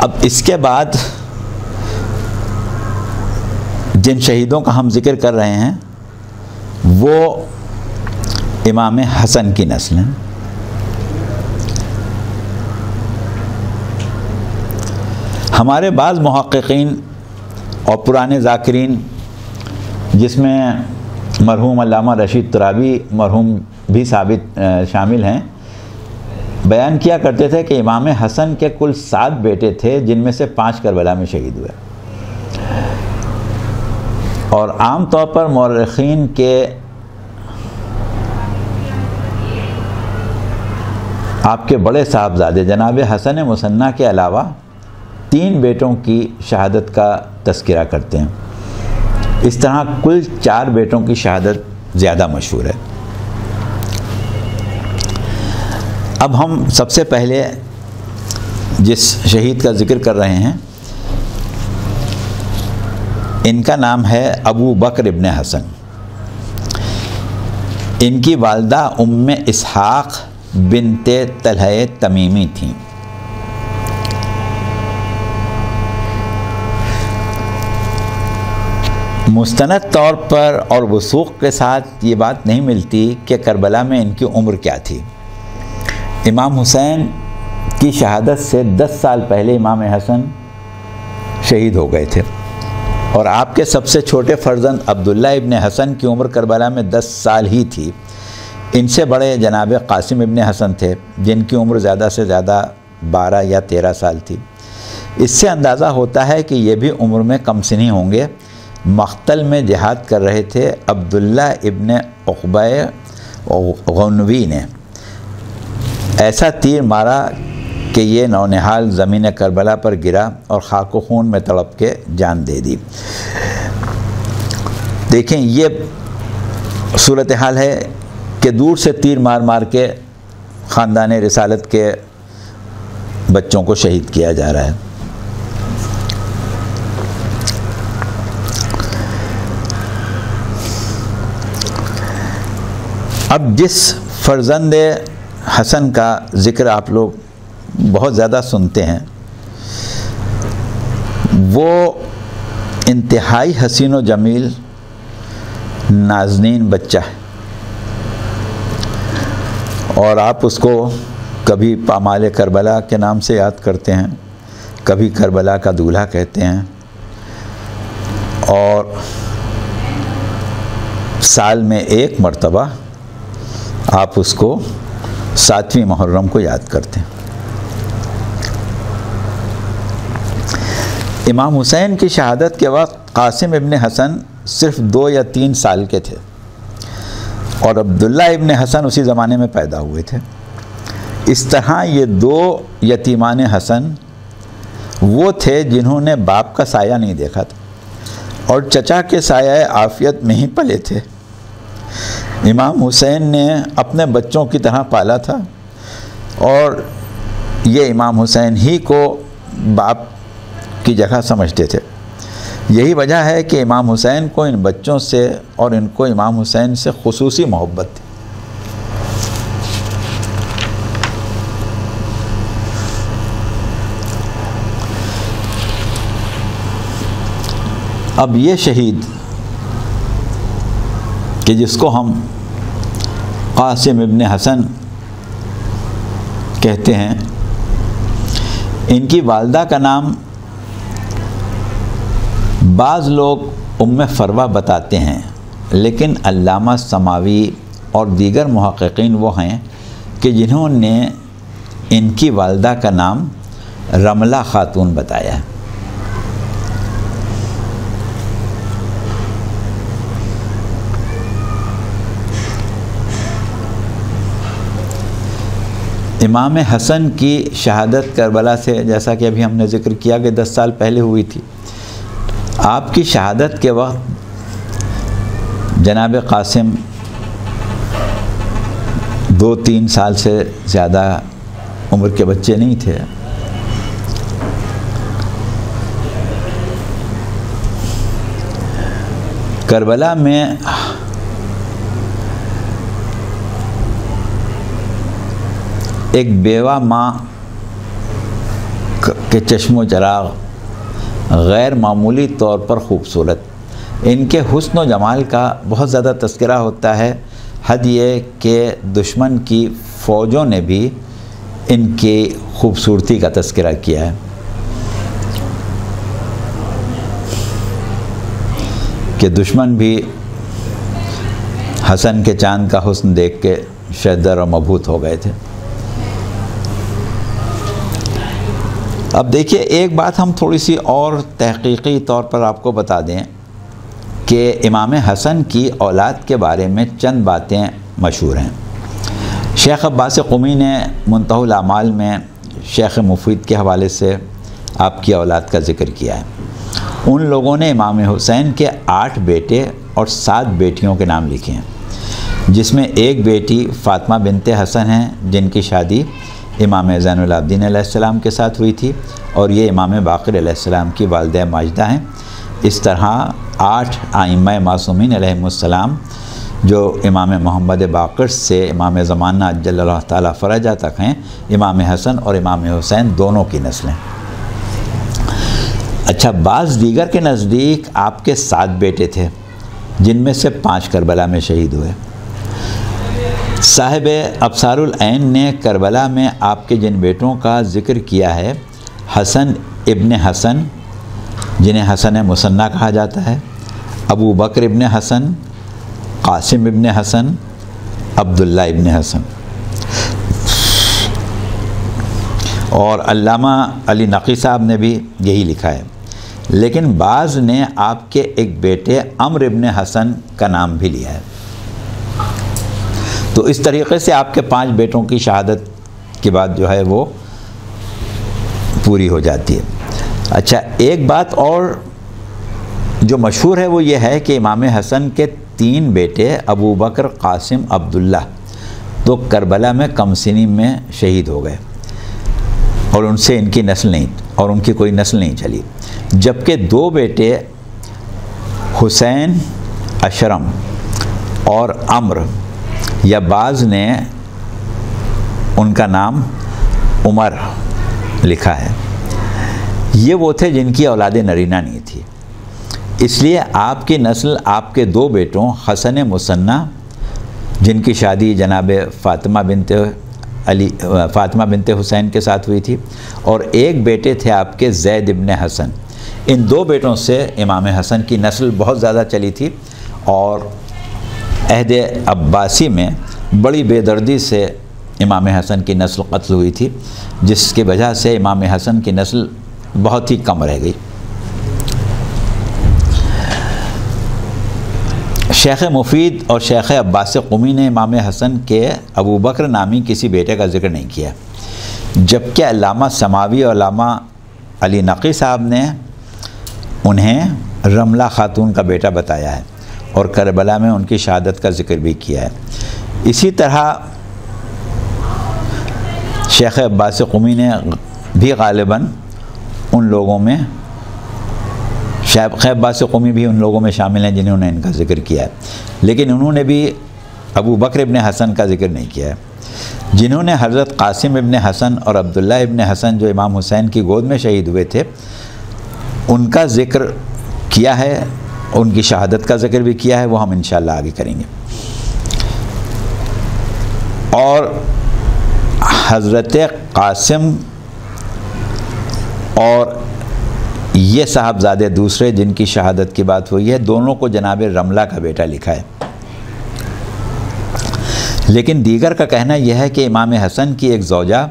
اب اس کے بعد جن شہیدوں کا ہم ذکر کر رہے ہیں وہ امام حسن کی نسل ہیں. ہمارے بعض محققین اور پرانے ذاکرین جس میں مرحوم علامہ رشید ترابی مرحوم بھی شامل ہیں بیان کیا کرتے تھے کہ امام حسن کے کل 7 بیٹے تھے جن میں سے 5 کربلا میں شہید ہوئے. اور عام طور پر مورخین کے آپ کے بڑے صاحبزادے جناب حسن مثنیٰ کے علاوہ 3 بیٹوں کی شہادت کا تذکرہ کرتے ہیں. اس طرح کل 4 بیٹوں کی شہادت زیادہ مشہور ہے. اب ہم سب سے پہلے جس شہید کا ذکر کر رہے ہیں ان کا نام ہے ابو بکر ابن حسن. ان کی والدہ ام اسحاق بنت طلحہ تمیمی تھیں. مستند طور پر اور وثوق کے ساتھ یہ بات نہیں ملتی کہ کربلا میں ان کی عمر کیا تھی. امام حسین کی شہادت سے 10 سال پہلے امام حسن شہید ہو گئے تھے اور آپ کے سب سے چھوٹے فرزند عبداللہ ابن حسن کی عمر کربلا میں 10 سال ہی تھی. ان سے بڑے جناب قاسم ابن حسن تھے جن کی عمر زیادہ سے زیادہ 12 یا 13 سال تھی. اس سے اندازہ ہوتا ہے کہ یہ بھی عمر میں کم سنی ہوں گے. مقتل میں جہاد کر رہے تھے. عبداللہ ابن عقبہ غنوی نے ایسا تیر مارا کہ یہ نونہال زمین کربلا پر گرا اور خاک و خون میں تڑپ کے جان دے دی. دیکھیں یہ صورتحال ہے کہ دور سے تیر مار مار کے خاندان رسالت کے بچوں کو شہید کیا جا رہا ہے. اب جس فرزند حسن کا ذکر آپ لوگ بہت زیادہ سنتے ہیں وہ انتہائی حسین و جمیل نازنین بچہ ہے اور آپ اس کو کبھی پامال کربلا کے نام سے یاد کرتے ہیں, کبھی کربلا کا دولہا کہتے ہیں اور سال میں 1 مرتبہ آپ اس کو 7ویں محرم کو یاد کرتے ہیں. امام حسین کی شہادت کے وقت قاسم ابن حسن صرف 2 یا 3 سال کے تھے اور عبداللہ ابن حسن اسی زمانے میں پیدا ہوئے تھے. اس طرح یہ 2 یتیمان حسن وہ تھے جنہوں نے باپ کا سایہ نہیں دیکھا تھا اور چچا کے سایہ عافیت میں ہی پلے تھے. امام حسین نے اپنے بچوں کی طرح پالا تھا اور یہ امام حسین ہی کو باپ کی جگہ سمجھتے تھے. یہی وجہ ہے کہ امام حسین کو ان بچوں سے اور ان کو امام حسین سے خصوصی محبت تھی. اب یہ شہید کہ جس کو ہم قاسم ابن حسن کہتے ہیں, ان کی والدہ کا نام بعض لوگ ام فروہ بتاتے ہیں لیکن علامہ سماوی اور دیگر محققین وہ ہیں کہ جنہوں نے ان کی والدہ کا نام رملہ خاتون بتایا ہے. امام حسن کی شہادت کربلا سے جیسا کہ ابھی ہم نے ذکر کیا کہ 10 سال پہلے ہوئی تھی. آپ کی شہادت کے وقت جناب قاسم 2-3 سال سے زیادہ عمر کے بچے نہیں تھے. کربلا میں ایک بیوہ ماں کے چشم و چراغ غیر معمولی طور پر خوبصورت، ان کے حسن و جمال کا بہت زیادہ تذکرہ ہوتا ہے۔ حد یہ کہ دشمن کی فوجوں نے بھی ان کی خوبصورتی کا تذکرہ کیا ہے کہ دشمن بھی حسن کے چاند کا حسن دیکھ کے شدر و مبہوت ہو گئے تھے۔ اب دیکھیے ایک بات ہم تھوڑی سی اور تحقیقی طور پر آپ کو بتا دیں کہ امام حسن کی اولاد کے بارے میں چند باتیں مشہور ہیں۔ شیخ عباس قمی نے منتہی الاعمال میں شیخ مفید کے حوالے سے آپ کی اولاد کا ذکر کیا ہے۔ ان لوگوں نے امام حسین کے 8 بیٹے اور 7 بیٹیوں کے نام لکھے ہیں، جس میں ایک بیٹی فاطمہ بنت حسن ہیں جن کی شادی امام زین العابدین علیہ السلام کے ساتھ ہوئی تھی، اور یہ امام باقر علیہ السلام کی والدہ ماجدہ ہیں۔ اس طرح 8 ائمہ معصومین علیہم السلام جو امام محمد باقر سے امام زمانہ عجل اللہ تعالیٰ فرجہ تک ہیں، امام حسن اور امام حسین دونوں کی نسلیں۔ اچھا، بعض دیگر کے نزدیک آپ کے 7 بیٹے تھے، جن میں سے 5 کربلا میں شہید ہوئے۔ صاحب ابصار العین نے کربلا میں آپ کے جن بیٹوں کا ذکر کیا ہے، حسن ابن حسن جنہیں حسن مثنیٰ کہا جاتا ہے، ابو بکر ابن حسن، قاسم ابن حسن، عبداللہ ابن حسن، اور علامہ علی نقی صاحب نے بھی یہی لکھا ہے، لیکن بعض نے آپ کے ایک بیٹے عمر ابن حسن کا نام بھی لیا ہے۔ تو اس طریقے سے آپ کے 5 بیٹوں کی شہادت کی بات جو ہے وہ پوری ہو جاتی ہے۔ اچھا، ایک بات اور جو مشہور ہے وہ یہ ہے کہ امام حسن کے 3 بیٹے ابو بکر، قاسم، عبداللہ تو کربلا میں کم سنی میں شہید ہو گئے، اور ان سے ان کی نسل نہیں، اور ان کی کوئی نسل نہیں چلی، جبکہ 2 بیٹے حسین، اشرم اور عمر، یا بعض نے ان کا نام عمر لکھا ہے، یہ وہ تھے جن کی اولاد نرینہ نہیں تھی۔ اس لیے آپ کی نسل آپ کے 2 بیٹوں حسن مثنیٰ جن کی شادی جناب فاطمہ بنت حسین کے ساتھ ہوئی تھی، اور ایک بیٹے تھے آپ کے زید ابن حسن، ان 2 بیٹوں سے امام حسن کی نسل بہت زیادہ چلی تھی، اور عہد عباسی میں بڑی بے دردی سے امام حسن کی نسل قتل ہوئی تھی، جس کی وجہ سے امام حسن کی نسل بہت ہی کم رہ گئی۔ شیخ مفید اور شیخ عباس قمی نے امام حسن کے ابو بکر نامی کسی بیٹے کا ذکر نہیں کیا، جبکہ علامہ سماوی اور علامہ علی نقی صاحب نے انہیں رملہ خاتون کا بیٹا بتایا ہے، اور کربلا میں ان کی شہادت کا ذکر بھی کیا ہے۔ اسی طرح شیخ عباس قمی نے بھی غالباً ان لوگوں میں، شیخ عباس قمی بھی ان لوگوں میں شامل ہیں جنہوں نے ان کا ذکر کیا ہے، لیکن انہوں نے بھی ابو بکر ابن حسن کا ذکر نہیں کیا ہے۔ جنہوں نے حضرت قاسم ابن حسن اور عبداللہ ابن حسن جو امام حسین کی گود میں شہید ہوئے تھے، ان کا ذکر کیا ہے، ان کی شہادت کا ذکر بھی کیا ہے، وہ ہم انشاءاللہ آگے کریں گے۔ اور حضرت قاسم اور یہ صاحبزادے دوسرے جن کی شہادت کی بات ہوئی ہے، دونوں کو جناب رملہ کا بیٹا لکھا ہے، لیکن دیگر کا کہنا یہ ہے کہ امام حسن کی ایک زوجہ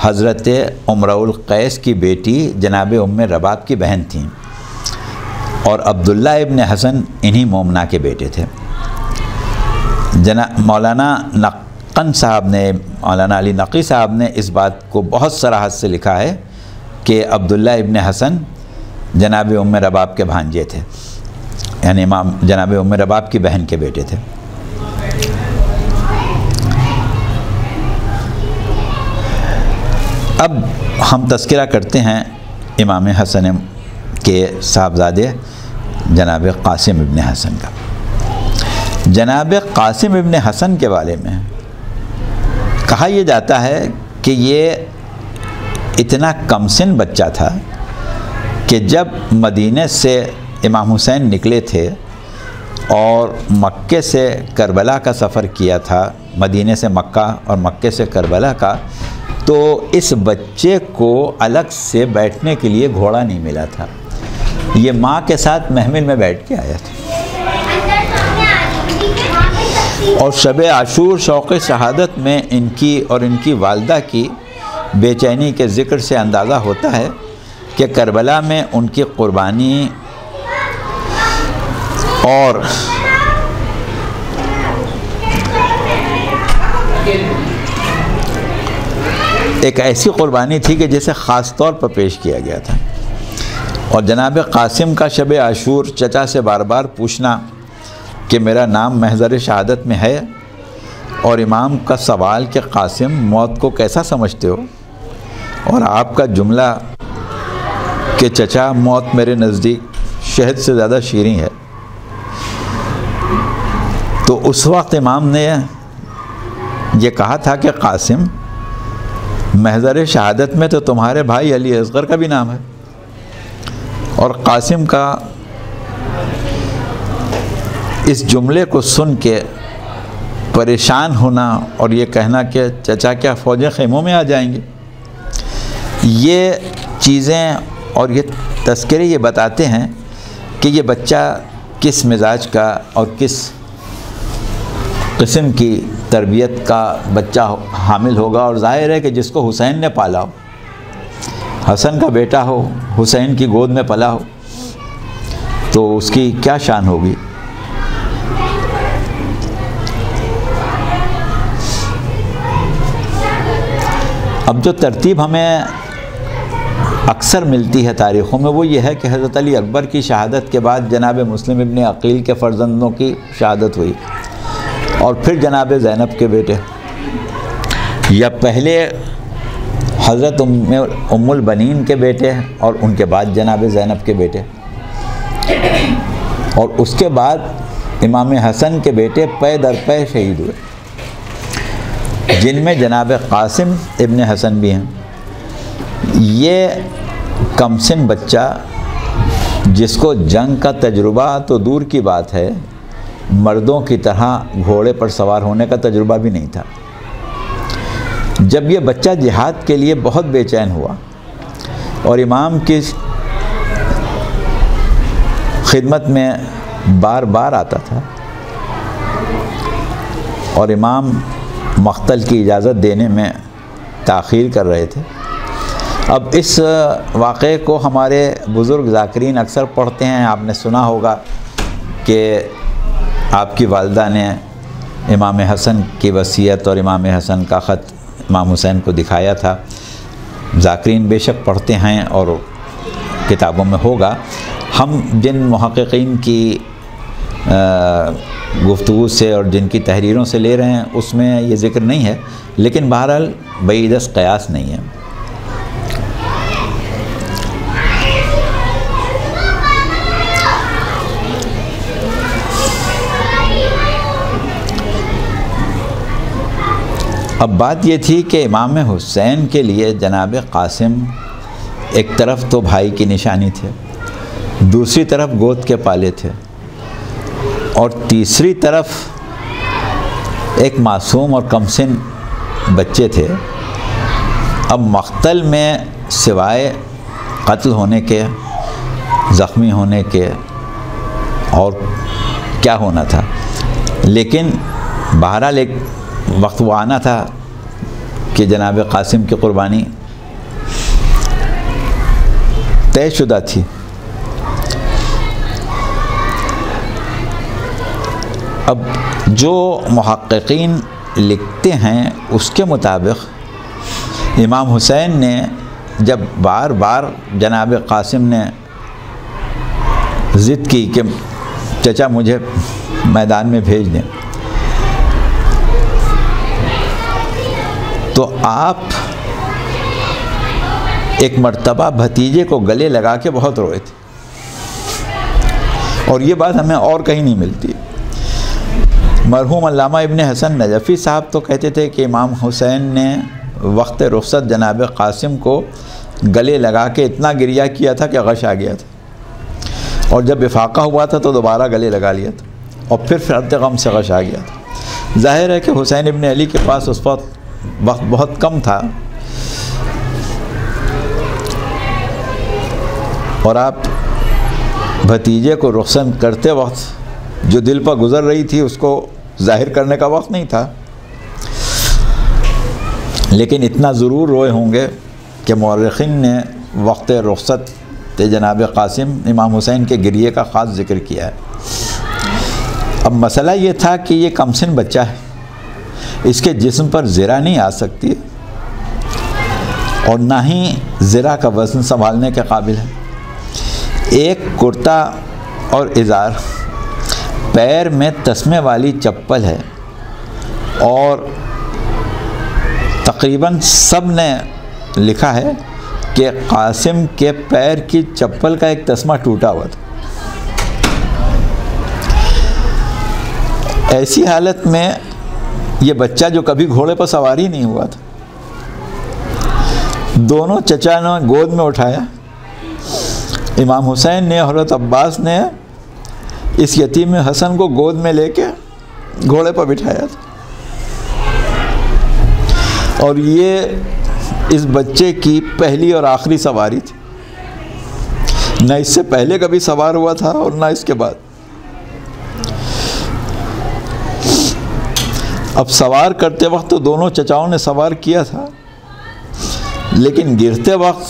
حضرت امرؤ القیس کی بیٹی جناب ام رباب کی بہن تھیں، اور عبداللہ ابن حسن انہی مومنہ کے بیٹے تھے۔ مولانا نقن صاحب نے، مولانا علی نقی صاحب نے اس بات کو بہت صراحت سے لکھا ہے کہ عبداللہ ابن حسن جناب ام رباب کے بھانجے تھے، یعنی امام جناب ام رباب کی بہن کے بیٹے تھے۔ اب ہم تذکرہ کرتے ہیں امام حسن کے صاحبزادے جناب قاسم ابن حسن کا۔ جناب قاسم ابن حسن کے بارے میں کہا یہ جاتا ہے کہ یہ اتنا کم سن بچہ تھا کہ جب مدینے سے امام حسین نکلے تھے اور مکے سے کربلا کا سفر کیا تھا، مدینے سے مکہ اور مکے سے کربلا کا، تو اس بچے کو الگ سے بیٹھنے کے لیے گھوڑا نہیں ملا تھا، یہ ماں کے ساتھ محمل میں بیٹھ کے آیا تھا۔ اور شب عاشور شوق شہادت میں ان کی اور ان کی والدہ کی بے چینی کے ذکر سے اندازہ ہوتا ہے کہ کربلا میں ان کی قربانی اور ایک ایسی قربانی تھی کہ جسے خاص طور پر پیش کیا گیا تھا۔ اور جناب قاسم کا شب عاشور چچا سے بار بار پوچھنا کہ میرا نام محضر شہادت میں ہے، اور امام کا سوال کہ قاسم موت کو کیسا سمجھتے ہو، اور آپ کا جملہ کہ چچا موت میرے نزدیک شہد سے زیادہ شیریں ہے، تو اس وقت امام نے یہ کہا تھا کہ قاسم محضر شہادت میں تو تمہارے بھائی علی اصغر کا بھی نام ہے، اور قاسم کا اس جملے کو سن کے پریشان ہونا اور یہ کہنا کہ چچا کیا فوجیں خیموں میں آ جائیں گے، یہ چیزیں اور یہ تذکرے یہ بتاتے ہیں کہ یہ بچہ کس مزاج کا اور کس قسم کی تربیت کا بچہ حامل ہوگا۔ اور ظاہر ہے کہ جس کو حسین نے پالا ہو، حسن کا بیٹا ہو، حسین کی گود میں پلا ہو، تو اس کی کیا شان ہوگی۔ اب جو ترتیب ہمیں اکثر ملتی ہے تاریخوں میں وہ یہ ہے کہ حضرت علی اکبر کی شہادت کے بعد جناب مسلم ابن عقیل کے فرزندوں کی شہادت ہوئی، اور پھر جناب زینب کے بیٹے، یا پہلے حضرت ام البنین کے بیٹے اور ان کے بعد جناب زینب کے بیٹے، اور اس کے بعد امام حسن کے بیٹے پے در پے شہید ہوئے، جن میں جناب قاسم ابن حسن بھی ہیں۔ یہ کم سن بچہ جس کو جنگ کا تجربہ تو دور کی بات ہے، مردوں کی طرح گھوڑے پر سوار ہونے کا تجربہ بھی نہیں تھا، جب یہ بچہ جہاد کے لیے بہت بے چین ہوا اور امام کی خدمت میں بار بار آتا تھا اور امام مقتل کی اجازت دینے میں تاخیر کر رہے تھے۔ اب اس واقعے کو ہمارے بزرگ ذاکرین اکثر پڑھتے ہیں، آپ نے سنا ہوگا کہ آپ کی والدہ نے امام حسن کی وصیت اور امام حسن کا خط امام حسین کو دکھایا تھا۔ ذاکرین بے شک پڑھتے ہیں اور کتابوں میں ہوگا۔ ہم جن محققین کی گفتگو سے اور جن کی تحریروں سے لے رہے ہیں اس میں یہ ذکر نہیں ہے، لیکن بہرحال بعید از قیاس نہیں ہے۔ اب بات یہ تھی کہ امام حسین کے لیے جناب قاسم ایک طرف تو بھائی کی نشانی تھے، دوسری طرف گود کے پالے تھے، اور تیسری طرف ایک معصوم اور کمسن بچے تھے۔ اب مقتل میں سوائے قتل ہونے کے، زخمی ہونے کے اور کیا ہونا تھا، لیکن بہرحال ایک وقت وہ آنا تھا کہ جناب قاسم کی قربانی طے شدہ تھی۔ اب جو محققین لکھتے ہیں اس کے مطابق امام حسین نے جب بار بار جناب قاسم نے ضد کی کہ چچا مجھے میدان میں بھیج دیں، تو آپ ایک مرتبہ بھتیجے کو گلے لگا کے بہت روئے تھے، اور یہ بات ہمیں اور کہیں نہیں ملتی۔ مرحوم علامہ ابن حسن نجفی صاحب تو کہتے تھے کہ امام حسین نے وقت رخصت جناب قاسم کو گلے لگا کے اتنا گریہ کیا تھا کہ غش آ گیا تھا، اور جب افاقہ ہوا تھا تو دوبارہ گلے لگا لیا تھا، اور پھر فرط غم سے غش آ گیا تھا۔ ظاہر ہے کہ حسین ابن علی کے پاس اس وقت بہت کم تھا، اور آپ بھتیجے کو رخصت کرتے وقت جو دل پر گزر رہی تھی اس کو ظاہر کرنے کا وقت نہیں تھا، لیکن اتنا ضرور روئے ہوں گے کہ مورخین نے وقت رخصت جناب قاسم امام حسین کے گریے کا خاص ذکر کیا ہے۔ اب مسئلہ یہ تھا کہ یہ کم سن بچہ ہے، اس کے جسم پر زرہ نہیں آ سکتی اور نہ ہی زرہ کا وزن سنبھالنے کے قابل ہے۔ ایک کرتا اور ازار، پیر میں تسمے والی چپل ہے، اور تقریباً سب نے لکھا ہے کہ قاسم کے پیر کی چپل کا ایک تسمہ ٹوٹا ہوا تھا۔ ایسی حالت میں یہ بچہ جو کبھی گھوڑے پر سواری نہیں ہوا تھا، دونوں چچا نے گود میں اٹھایا، امام حسین نے، حضرت عباس نے اس یتیم حسن کو گود میں لے کے گھوڑے پر بٹھایا تھا، اور یہ اس بچے کی پہلی اور آخری سواری تھی، نہ اس سے پہلے کبھی سوار ہوا تھا اور نہ اس کے بعد۔ اب سوار کرتے وقت تو دونوں چچاؤں نے سوار کیا تھا، لیکن گرتے وقت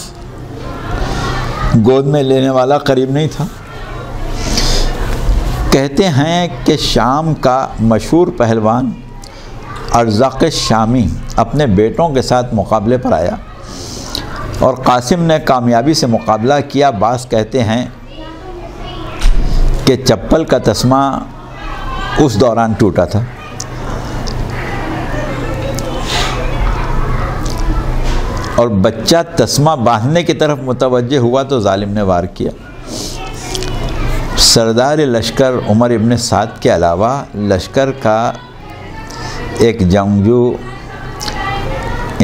گود میں لینے والا قریب نہیں تھا۔ کہتے ہیں کہ شام کا مشہور پہلوان ارزاق شامی اپنے بیٹوں کے ساتھ مقابلے پر آیا اور قاسم نے کامیابی سے مقابلہ کیا۔ بعض کہتے ہیں کہ چپل کا تسمہ اس دوران ٹوٹا تھا۔ اور بچہ تسمہ باندھنے کی طرف متوجہ ہوا تو ظالم نے وار کیا۔ سردار لشکر عمر ابن سعد کے علاوہ لشکر کا ایک جنگجو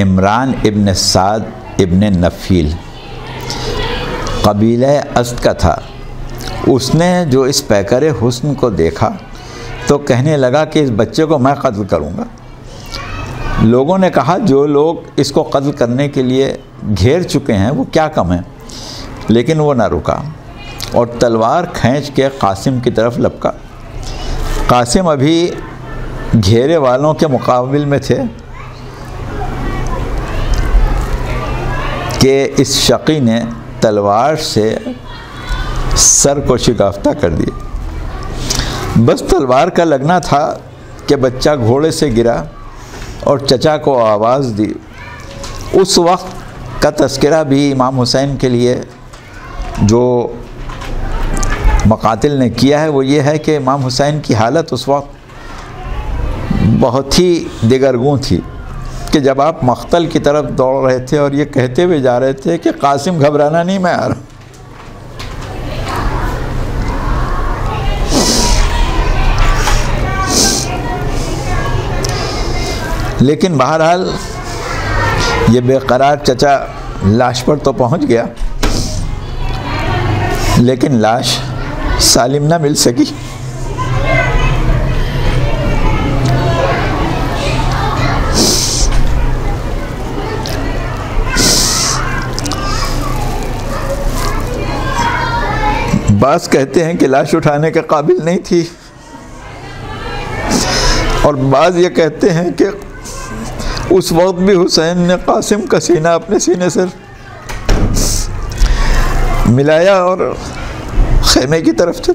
عمران ابن سعد ابن نفیل قبیلہ اسد کا تھا، اس نے جو اس پیکر حسن کو دیکھا تو کہنے لگا کہ اس بچے کو میں قتل کروں گا۔ لوگوں نے کہا جو لوگ اس کو قتل کرنے کے لیے گھیر چکے ہیں وہ کیا کم ہیں، لیکن وہ نہ رکا اور تلوار کھینچ کے قاسم کی طرف لپکا۔ قاسم ابھی گھیرے والوں کے مقابل میں تھے کہ اس شقی نے تلوار سے سر کو شکافتہ کر دیا۔ بس تلوار کا لگنا تھا کہ بچہ گھوڑے سے گرا اور چچا کو آواز دی۔ اس وقت کا تذکرہ بھی امام حسین کے لیے جو مقاتل نے کیا ہے وہ یہ ہے کہ امام حسین کی حالت اس وقت بہت ہی دگرگوں تھی کہ جب آپ مقتل کی طرف دوڑ رہے تھے اور یہ کہتے ہوئے جا رہے تھے کہ قاسم گھبرانا نہیں، میں آ رہا ہوں۔ لیکن بہرحال یہ بے قرار چچا لاش پر تو پہنچ گیا، لیکن لاش سالم نہ مل سکی۔ بعض کہتے ہیں کہ لاش اٹھانے کے قابل نہیں تھی، اور بعض یہ کہتے ہیں کہ اس وقت بھی حسین نے قاسم کا سینہ اپنے سینے سے ملایا اور خیمے کی طرف چل۔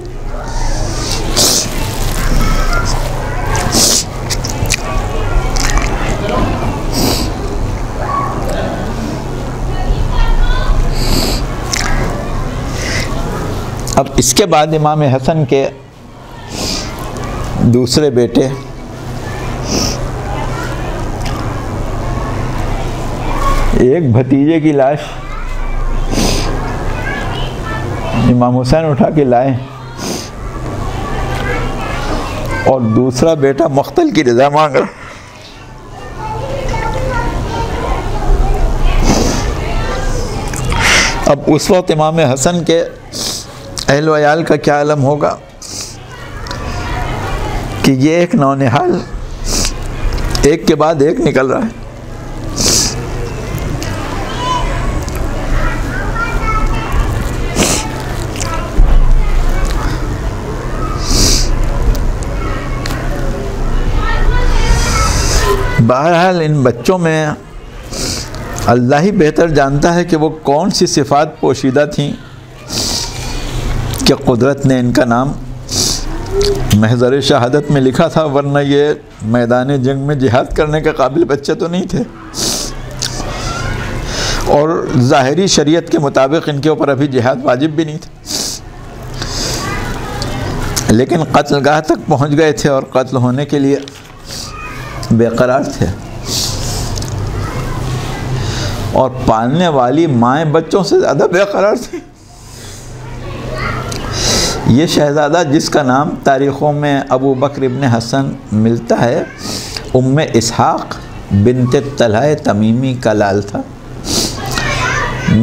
اب اس کے بعد امام حسن کے دوسرے بیٹے ایک بھتیجے کی لاش امام حسین اٹھا کے لائے اور دوسرا بیٹا مقتل کی رضا مانگ رہا۔ اب اس وقت امام حسن کے اہل و عیال کا کیا عالم ہوگا کہ یہ ایک نونہال ایک کے بعد ایک نکل رہا ہے. بہرحال ان بچوں میں اللہ ہی بہتر جانتا ہے کہ وہ کون سی صفات پوشیدہ تھیں کہ قدرت نے ان کا نام محضر شہادت میں لکھا تھا، ورنہ یہ میدان جنگ میں جہاد کرنے کے قابل بچے تو نہیں تھے، اور ظاہری شریعت کے مطابق ان کے اوپر ابھی جہاد واجب بھی نہیں تھا، لیکن قتل گاہ تک پہنچ گئے تھے اور قتل ہونے کے لیے بے قرار تھے. اور پالنے والی مائیں بچوں سے زیادہ بے قرار تھی. یہ شہزادہ جس کا نام تاریخوں میں ابو بکر ابن حسن ملتا ہے، ام اسحاق بنت طلحہ تمیمی کا لال تھا.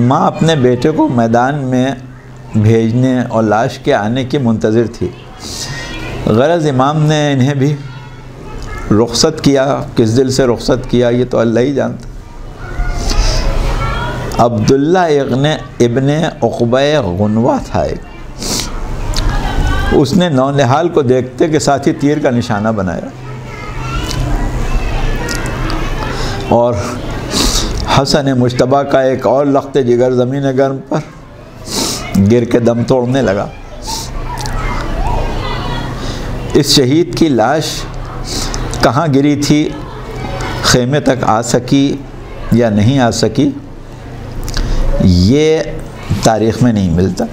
ماں اپنے بیٹے کو میدان میں بھیجنے اور لاش کے آنے کی منتظر تھی. غرض امام نے انہیں بھی رخصت کیا، کس دل سے رخصت کیا یہ تو اللہ ہی جانتا. عبداللہ ابن عقبہ غنوہ تھا ایک، اس نے نونہال کو دیکھتے کے ساتھ ہی تیر کا نشانہ بنایا اور حسن مجتبیٰ کا ایک اور لخت جگر زمین گرم پر گر کے دم توڑنے لگا. اس شہید کی لاش کہاں گری تھی، خیمے تک آ سکی یا نہیں آ سکی، یہ تاریخ میں نہیں ملتا.